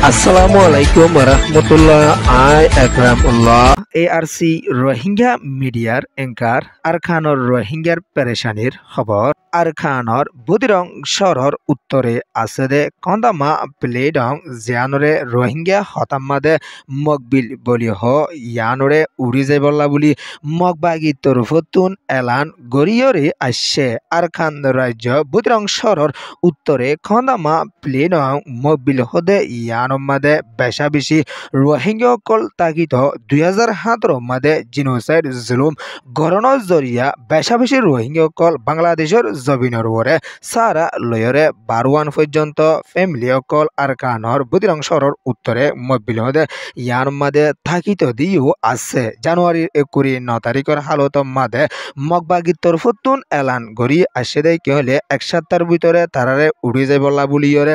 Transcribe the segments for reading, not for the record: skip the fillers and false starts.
Assalamualaikum warahmatullah. I Akramullah. ARC Rohingya Mediar Enkar Arkanor Rohingya Pereshanir Khabar Arkanor Budirong Shoror Uttore Asade Kondama Pledong Zianore Rohingya Hotamade Mogbil Bolioho Yanore Urizebola Buli Mogbagi Torufutun Elan Goriore Ashe Arkan Raja Budirong Shoror Uttore Kondama Pledong Mogbil Hode Yanomade Beshabishi Rohingya Kol Tagito 2017 মাদে genocide জুলুম গণনৰ জৰিয়া বেশাবেশি Rohingya call বাংলাদেশের জবিনৰ ওরে সারা লয়রে 12 পর্যন্ত family call আরকানর বুদিরাংশৰৰ উত্তরে Mobil হদে ইয়ার মাদে থাকিত দিও আছে জানুয়ারি 29 তারিখের হালত মাদে মগবাগিতর ফুতুন এলান গরি আসে দেয় কি হলে এক সপ্তাহের ভিতরে তারারে উড়ি যাইবলা বলিয়রে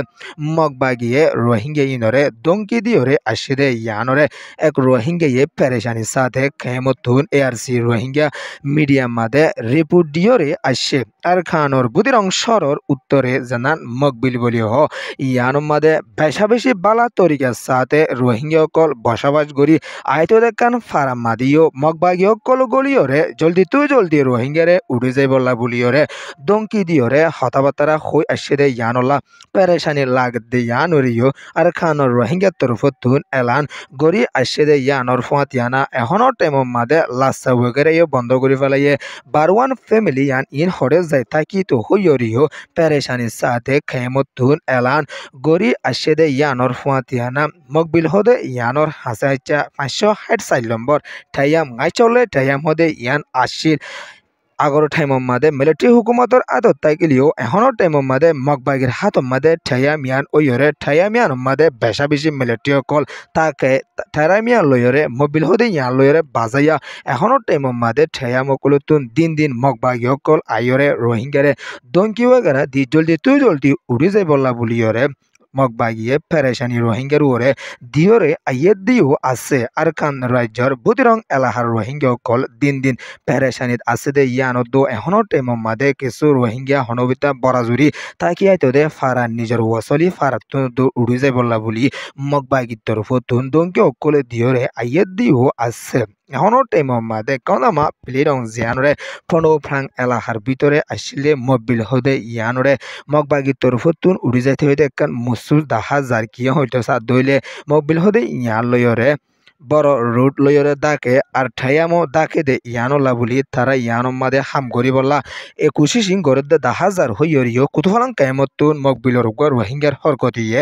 মগবাগিয়ে রোহিঙ্গা ইনরে দঙ্কি দিয়রে আসে দেয় ইয়ানরে এক রোহিঙ্গা পেরেশানি সাথে খেমতুন ARC রোহিঙ্গা মিডিয়া মাদে রিপোর্ট দিয়রে আসে আরখানর বুদিরাংশৰৰ উত্তরে জানান মকবিল বলিও ইয়ান মাদে বেশাবেশি বালা তরিকার সাথে রোহিঙ্গা কল বসবাস করি আইতো দেখান ফারাম মাদিও মগবাগিও কল গলিয়রে জলদি রোহিঙ্গারে উড়ে যাই বলা বলিয়রে দঙ্কি দিয়রে হতাবাতারা হই আসে দে ইয়ানলা পেরেশানি লাগ দে ইয়ানরিও আরখানর রোহিঙ্গা তরফতুন এলান গরি আসে দে ইয়ানর ফুয়াতিয়ানা এখনৰ টাইমৰ মাদে লাসা বগেরে বন্ধ কৰি ফেলাইয়ে 12 ফ্যামিলি ইয়ান ইন হরে যাই থাকি তো হইয়রিও পেরেশানি সাথে খেমতুন এলান গরি আসে দে ইয়ানর ফুয়াতিয়ানা মকবিল হদে ইয়ানর হাসাইচা 564 নম্বর ঠাইয়াম গাইচলে ঠাইয়াম হদে ইয়ান আশির আগর টাইমর মাদে মিলিটারি হুকুমতর আদত তাইকিলিও এখনৰ টাইমর মাদে মগবাগির হাতর মাদে ঠাইয়ামিয়ান ওয়রে ঠাইয়ামিয়ান মাদে বেশাবেশি মিলিটারি কল তাকে ঠাইয়ামিয়ান লয়রে মবিল হদে ইয়ান লয়রে বাজাইয়া এখনৰ টাইমর মাদে ঠাইয়ামকলতুন দিন মগবাগি কল আইয়রে রোহিঙ্গারে দঙ্কি ওগেরা দি জলদি উড়ি যাই বললা বলিয়রে মগবাগিয়ে পেরেশানি রোহিঙ্গার ওরে দিয়রে আইয়ে দিও আছে আরকান রাজ্যর বুদিরং এলাহার রোহিঙ্গা কল দিন পেরেশানিত আছে দে ইয়ানো দো এখনৰ টাইমৰ মাদে কিছু রোহিঙ্গা হনবিতা বরাজুরি তাকি আইতো দে ফারা নিজের ওসলি ফারাতুন দো উড়ি যাই বললা বলি মগবাগির তরফতুন দঙ্কি অকলে দিয়রে আইয়ে দিও আছে এখনৰ টাইমৰ মাদে কনামা প্লেরং জিয়ানরে ফ্রাং এলাহার ভিতরে আসলে মবিল হদে ইয়ানরে মগবাগির তরফতুন উড়ি যাইতে হইতে একখান মুসুর দাহা জারকিয়া হইতো সা দইলে মবিল হদে ইয়ান লয়রে বড় রোড লয়রে দাকে আর ঠাইয়ামো দাকে দে ইয়ানোলা বলি তারা ইয়ানো মাদে হাম করি বললা 21 সিং গরদে 10,000 হইয়রিও কুতুফালাং কায়মতুন মকবিলর গর রোহিঙ্গার হরকতিয়ে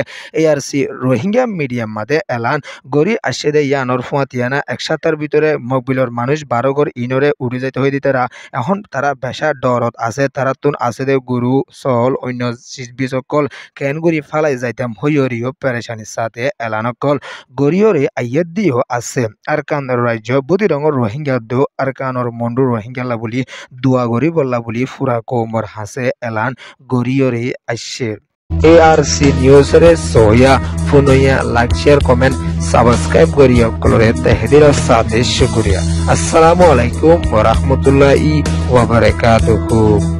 ARC রোহিঙ্গা মিডিয়াম মাদে এলান গরি আসে দে ইয়ানোর ফুয়াতিয়ানা এক সপ্তাহের ভিতরে মকবিলর মানুষ 12 গর ইনরে উড়ি যাইতে হই দিতেরা এখন তারা বেশা ডরত আছে তারা তুন আছে দে গুরু সল অন্য বিসকল কেন গরি ফালাই যাইতাম হইয়রিও পেরেশানির সাথে এলানকল গরিয়রে আইয়ত দিও আছে আরকান রাজ্য বুদিরঙর রোহিঙ্গা দো আরকানর মন্ডু রোহিঙ্গা বলি দুয়া গরি বললা বলি ফুরা কোমর হাসে এলান গরিয়রে আসছে ARC নিউজ রে সোয়া ফুনয়া লাইক শেয়ার কমেন্ট সাবস্ক্রাইব করিয়া কলরে তাহদির সাথে শুকরিয়া আসসালামু আলাইকুম ওয়া রাহমাতুল্লাহি ওয়া বারাকাতুহু।